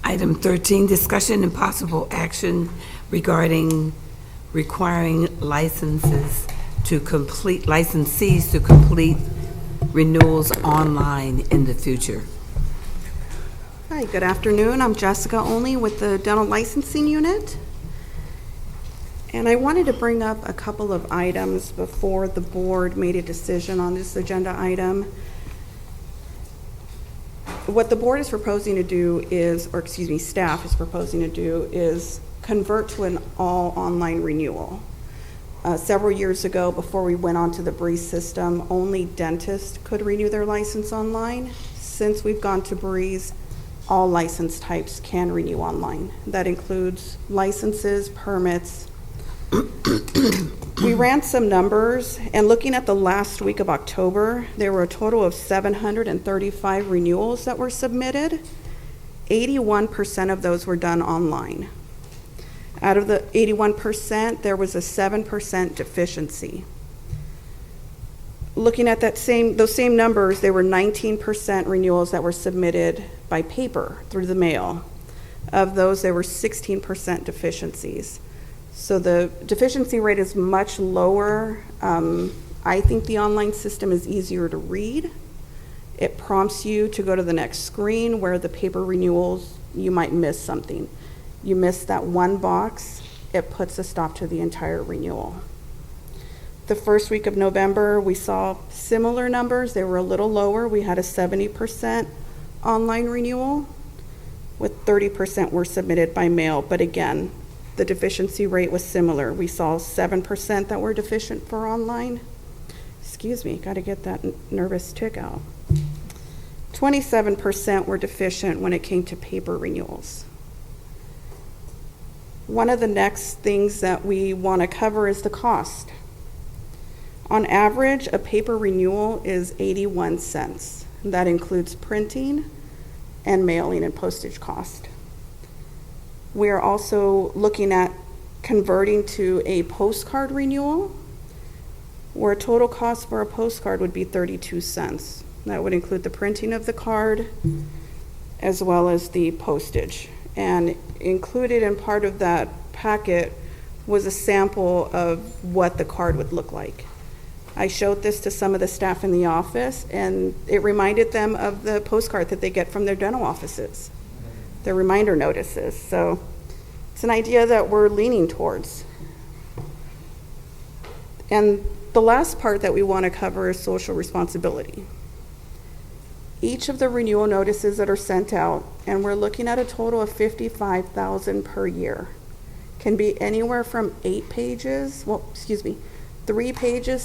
Item 13, discussion and possible action regarding requiring licensees to complete renewals online in the future. Hi, good afternoon. I'm Jessica Only with the Dental Licensing Unit. And I wanted to bring up a couple of items before the board made a decision on this agenda item. What the board is proposing to do is, staff is proposing to do is convert to an all online renewal. Several years ago, before we went on to the Breeze system, only dentists could renew their license online. Since we've gone to Breeze, all license types can renew online. That includes licenses, permits, We ran some numbers, and looking at the last week of October, there were a total of 735 renewals that were submitted. 81% of those were done online. Out of the 81%, there was a 7% deficiency. Looking at those same numbers, there were 19% renewals that were submitted by paper through the mail. Of those, there were 16% deficiencies. So the deficiency rate is much lower. I think the online system is easier to read. It prompts you to go to the next screen, where the paper renewals, you might miss something. You miss that one box, it puts a stop to the entire renewal. The first week of November, we saw similar numbers. They were a little lower. We had a 70% online renewal, with 30% were submitted by mail. But again, the deficiency rate was similar. We saw 7% that were deficient for online. Excuse me, got to get that nervous tick out. 27% were deficient when it came to paper renewals. One of the next things that we want to cover is the cost. On average, a paper renewal is 81 cents. That includes printing and mailing and postage cost. We are also looking at converting to a postcard renewal, where a total cost for a postcard would be 32 cents. That would include the printing of the card as well as the postage. And included in part of that packet was a sample of what the card would look like. I showed this to some of the staff in the office, and it reminded them of the postcard that they get from their dental offices, their reminder notices. So it's an idea that we're leaning towards. And the last part that we want to cover is social responsibility. Each of the renewal notices that are sent out, and we're looking at a total of 55,000 per year, can be anywhere from 3 pages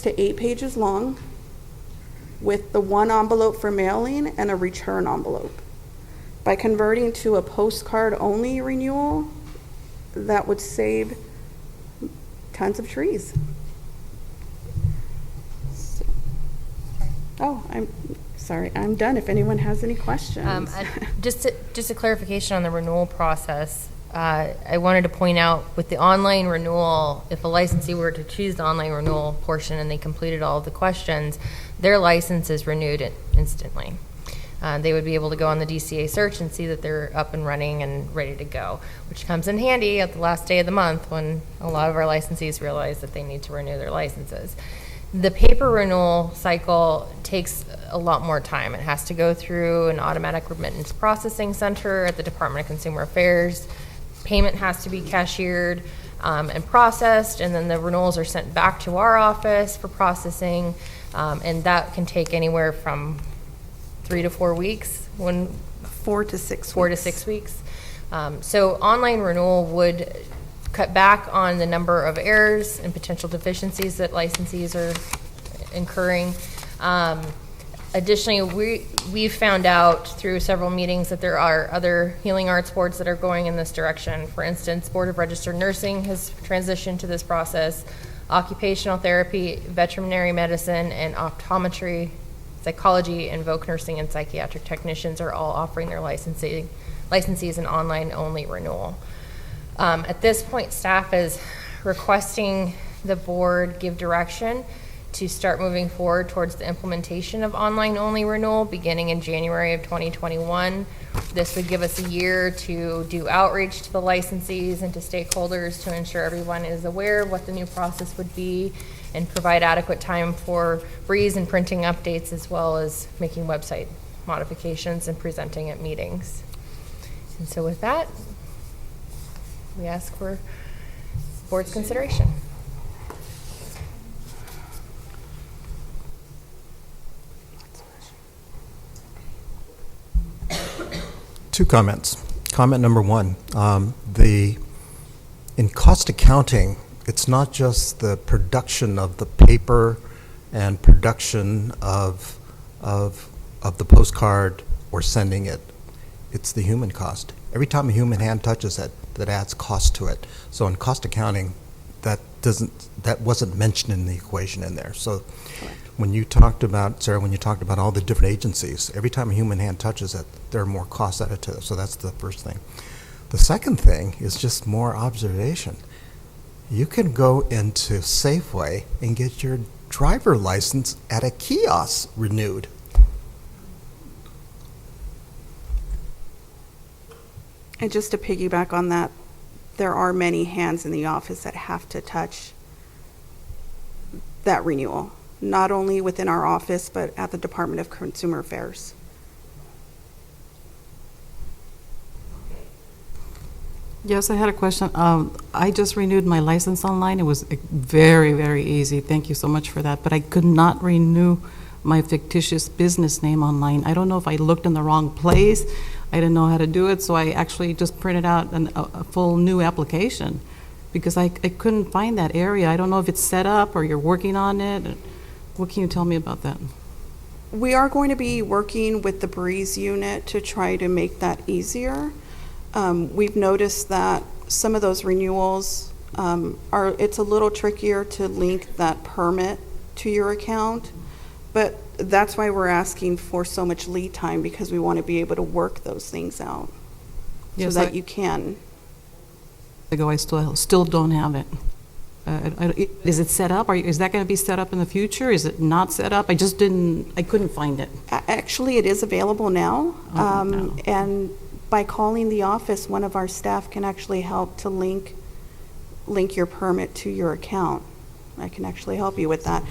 to 8 pages long, with the one envelope for mailing and a return envelope. By converting to a postcard only renewal, that would save tons of trees. I'm sorry, I'm done. If anyone has any questions. Just a clarification on the renewal process. I wanted to point out with the online renewal, if a licensee were to choose the online renewal portion and they completed all of the questions, their license is renewed instantly. They would be able to go on the DCA search and see that they're up and running and ready to go, which comes in handy at the last day of the month when a lot of our licensees realize that they need to renew their licenses. The paper renewal cycle takes a lot more time. It has to go through an automatic remittance processing center at the Department of Consumer Affairs. Payment has to be cashiered and processed, and then the renewals are sent back to our office for processing, and that can take anywhere from 3 to 4 weeks. 4 to 6 4 to 6 weeks. So online renewal would cut back on the number of errors and potential deficiencies that licensees are incurring. Additionally, we've found out through several meetings that there are other healing arts boards that are going in this direction. For instance, Board of Registered Nursing has transitioned to this process. Occupational therapy, veterinary medicine, and optometry, psychology, and voc nursing and psychiatric technicians are all offering their licensees an online-only renewal. At this point, staff is requesting the board give direction to start moving forward towards the implementation of online-only renewal beginning in January of 2021. This would give us a year to do outreach to the licensees and to stakeholders to ensure everyone is aware of what the new process would be and provide adequate time for breeze and printing updates, as well as making website modifications and presenting at meetings. And so with that, we ask for board's consideration. Two comments. Comment number one, in cost accounting, it's not just the production of the paper and production of the postcard or sending it. It's the human cost. Every time a human hand touches it, that adds cost to it. So in cost accounting, that wasn't mentioned in the equation in there. So when you talked about, Sarah, when you talked about all the different agencies, every time a human hand touches it, there are more costs added to it. So that's the first thing. The second thing is just more observation. You can go into Safeway and get your driver license at a kiosk renewed. And just to piggyback on that, there are many hands in the office that have to touch that renewal, not only within our office, but at the Department of Consumer Affairs. Yes, I had a question. I just renewed my license online. It was very, very easy. Thank you so much for that. But I could not renew my fictitious business name online. I don't know if I looked in the wrong place. I didn't know how to do it, so I actually just printed out a full new application because I couldn't find that area. I don't know if it's set up or you're working on it. What can you tell me about that? We are going to be working with the Breeze unit to try to make that easier. We've noticed that some of those renewals it's a little trickier to link that permit to your account, but that's why we're asking for so much lead time, because we want to be able to work those things out so that you can. I still don't have it. Is it set up? Is that going to be set up in the future? Is it not set up? I couldn't find it. Actually, it is available now. No. And by calling the office, one of our staff can actually help to link your permit to your account. I can actually help you with that.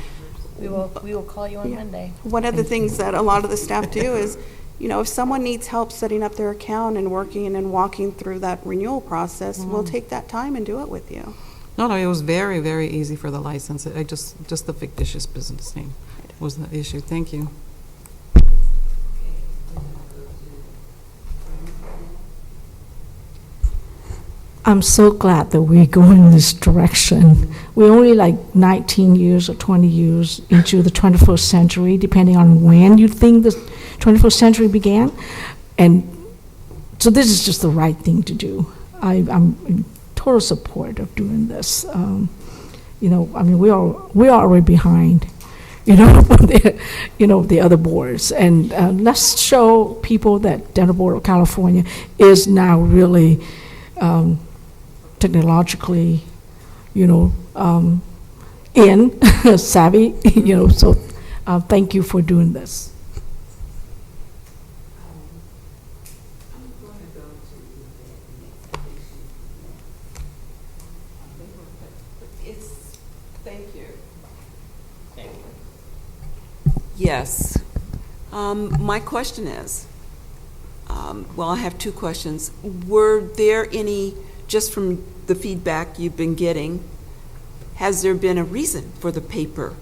We will call you on Monday. One of the things that a lot of the staff do is, if someone needs help setting up their account and working and walking through that renewal process, we'll take that time and do it with you. No, it was very, very easy for the license. Just the fictitious business name was the issue. Thank you. I'm so glad that we're going in this direction. We're only like 19 years or 20 years into the 21st century, depending on when you think the 21st century began. And so this is just the right thing to do. I'm in total support of doing this. We are already behind, the other boards. And let's show people that Dental Board of California is now really technologically, savvy, so thank you for doing this. Thank you. Yes. My question is, I have two questions. Were there any, just from the feedback you've been getting, has there been a reason for the paper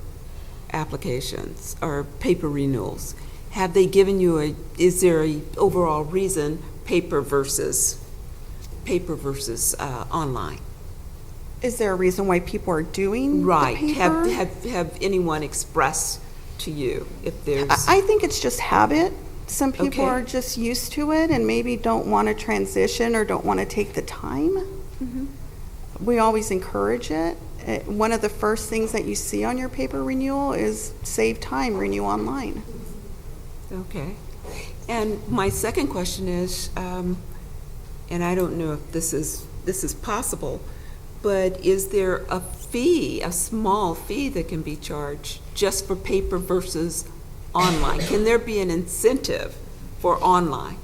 applications or paper renewals? Have they given you is there a overall reason, paper versus online? Is there a reason why people are doing right? The paper? Have anyone expressed to you if there's? I think it's just habit. Some people are just used to it and maybe don't want to transition or don't want to take the time. Mm-hmm. We always encourage it. One of the first things that you see on your paper renewal is save time, renew online. Okay. And my second question is, and I don't know if this is possible, but is there a fee, a small fee that can be charged just for paper versus online? Can there be an incentive for online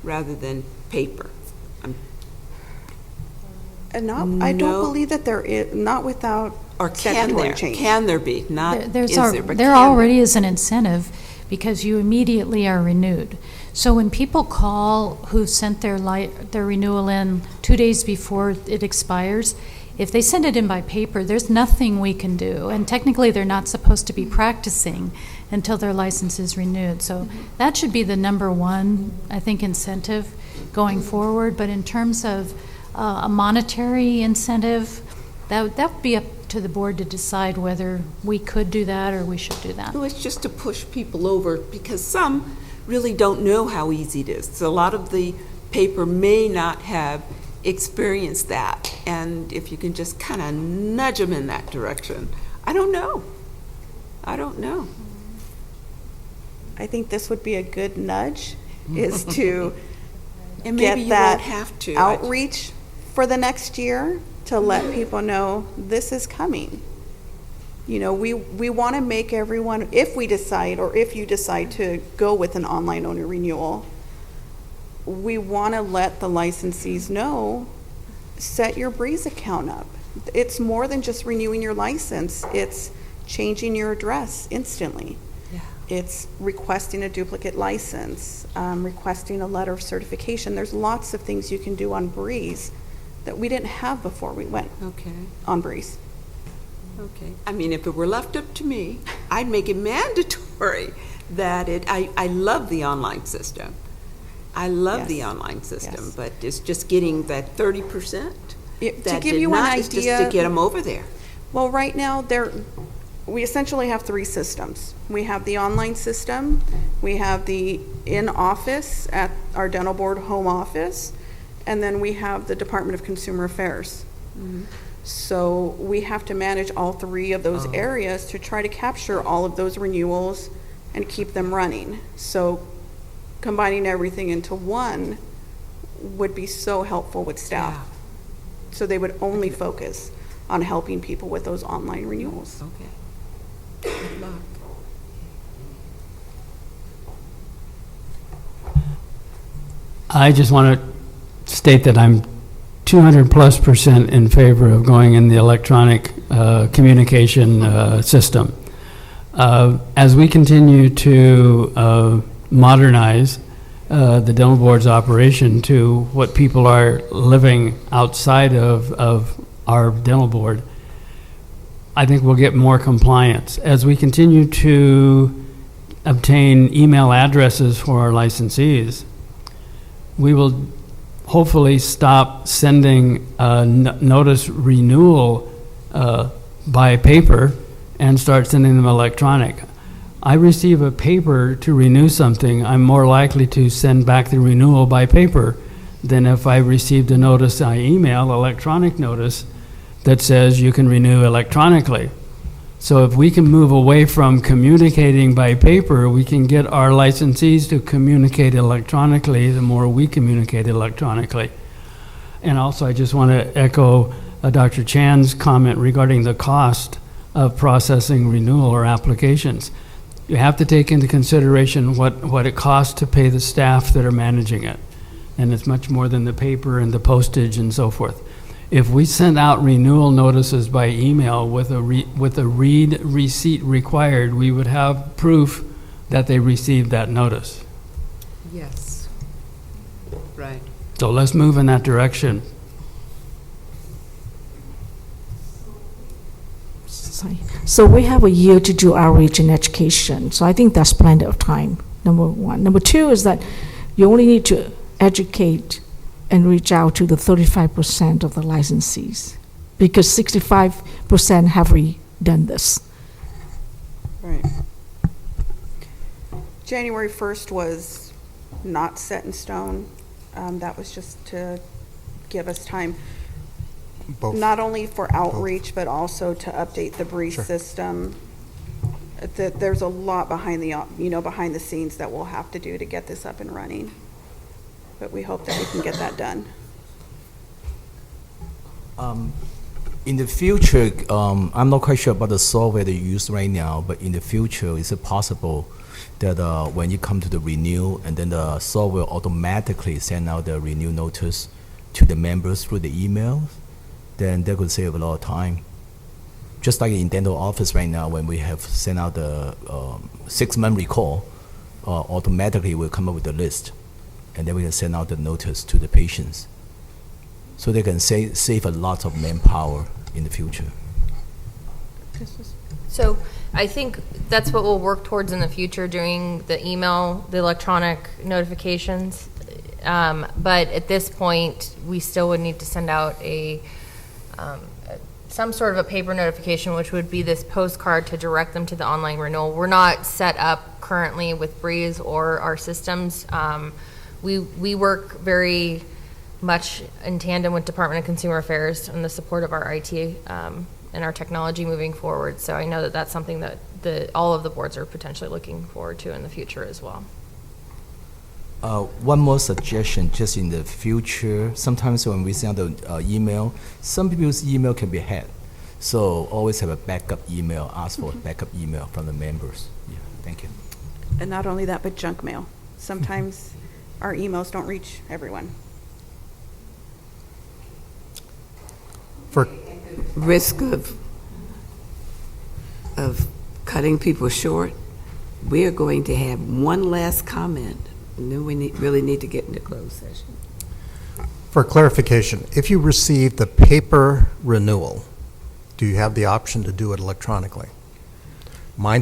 rather than paper? I don't believe that there is, not without statutory change. Can there be? Not there already is an incentive because you immediately are renewed. So when people call who sent their renewal in 2 days before it expires, if they send it in by paper, there's nothing we can do. And technically, they're not supposed to be practicing until their license is renewed. So that should be the number one, I think, incentive going forward. But in terms of a monetary incentive, that would be up to the board to decide whether we could do that or we should do that. Well, it's just to push people over because some really don't know how easy it is. So a lot of the paper may not have experience that, and if you can just kind of nudge them in that direction. I don't know. I don't know. I think this would be a good nudge, is to And maybe get you that won't have to. outreach for the next year to let people know this is coming. You know, we want to make everyone, if we decide, or if you decide to go with an online-only renewal, we want to let the licensees know, set your Breeze account up. It's more than just renewing your license. It's changing your address instantly. Yeah. It's requesting a duplicate license, requesting a letter of certification. There's lots of things you can do on Breeze that we didn't have before we went Okay. on Breeze. Okay. I mean, if it were left up to me, I'd make it mandatory that I love the online system. I love the Yes. online system, Yes. but it's just getting that 30%. To That give did you an not, it's just to idea- get them over there. Well, right now, we essentially have three systems. We have the online system, we have the in-office at our dental board home office, and then we have the Department of Consumer Affairs. So we have to manage all three of those areas to try to capture all of those renewals and keep them running. So combining everything into one would be so helpful with staff. So they would only focus on helping people with those online renewals. Okay. Good luck. I just want to state that I'm 200+% in favor of going in the electronic communication system. As we continue to modernize the dental board's operation to what people are living outside of our dental board, I think we'll get more compliance. As we continue to obtain email addresses for our licensees, we will hopefully stop sending notice renewal by paper and start sending them electronic. I receive a paper to renew something, I'm more likely to send back the renewal by paper than if I received a notice by email, electronic notice, that says you can renew electronically. So if we can move away from communicating by paper, we can get our licensees to communicate electronically, the more we communicate electronically. And also, I just want to echo Dr. Chan's comment regarding the cost of processing renewal or applications. You have to take into consideration what it costs to pay the staff that are managing it. And it's much more than the paper and the postage and so forth. If we send out renewal notices by email with a read receipt required, we would have proof that they received that notice. Yes. Right. So let's move in that direction. Sorry. So we have a year to do outreach and education. So I think that's plenty of time, number one. Number two is that you only need to educate and reach out to the 35% of the licensees, because 65% have done this. Right. January 1st was not set in stone. That was just to give us time, Both. not only for outreach, but also to update the Breeze system. There's a lot behind the scenes that we'll have to do to get this up and running. But we hope that we can get that done. In the future, I'm not quite sure about the software they use right now, but in the future, is it possible that when you come to the renew, and then the software automatically send out the renew notice to the members through the email? Then that could save a lot of time. Just like in dental office right now, when we have sent out the 6-month recall, automatically will come up with a list, and then we can send out the notice to the patients. So they can save a lot of manpower in the future. So I think that's what we'll work towards in the future, doing the email, the electronic notifications. But at this point, we still would need to send out some sort of a paper notification, which would be this postcard to direct them to the online renewal. We're not set up currently with Breeze or our systems. We work very much in tandem with Department of Consumer Affairs and the support of our IT and our technology moving forward. So I know that that's something that all of the boards are potentially looking forward to in the future as well. One more suggestion, just in the future, sometimes when we send an email, some people's email can be hacked. So always have a backup email, ask for a backup email from the members. Yeah, thank you. And not only that, but junk mail. Sometimes our emails don't reach everyone. For Risk of cutting people short, we are going to have one last comment, and then we really need to get into closed session. For clarification, if you receive the paper renewal, do you have the option to do it electronically? My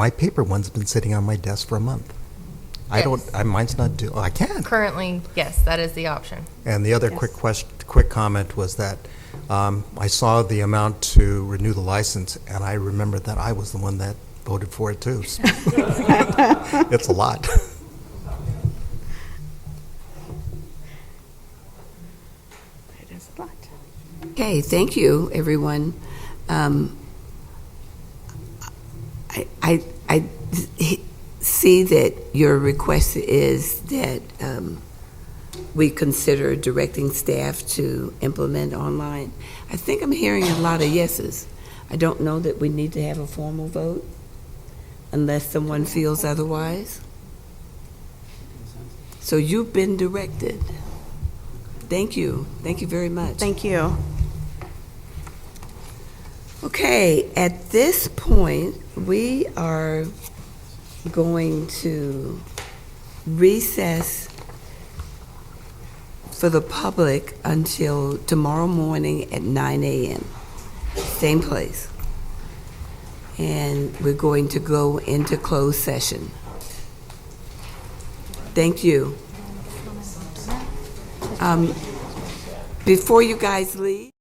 paper one's been sitting on my desk for a month. Mine's not due. Oh, I can. Currently, yes, that is the option. And the other quick comment was that I saw the amount to renew the license, and I remembered that I was the one that voted for it too. So it's a lot. It is a lot. Okay, thank you, everyone. I see that your request is that we consider directing staff to implement online. I think I'm hearing a lot of yeses. I don't know that we need to have a formal vote unless someone feels otherwise. So you've been directed. Thank you. Thank you very much. Thank you. Okay, at this point, we are going to recess for the public until tomorrow morning at 9 a.m. Same place. And we're going to go into closed session. Thank you. Before you guys leave,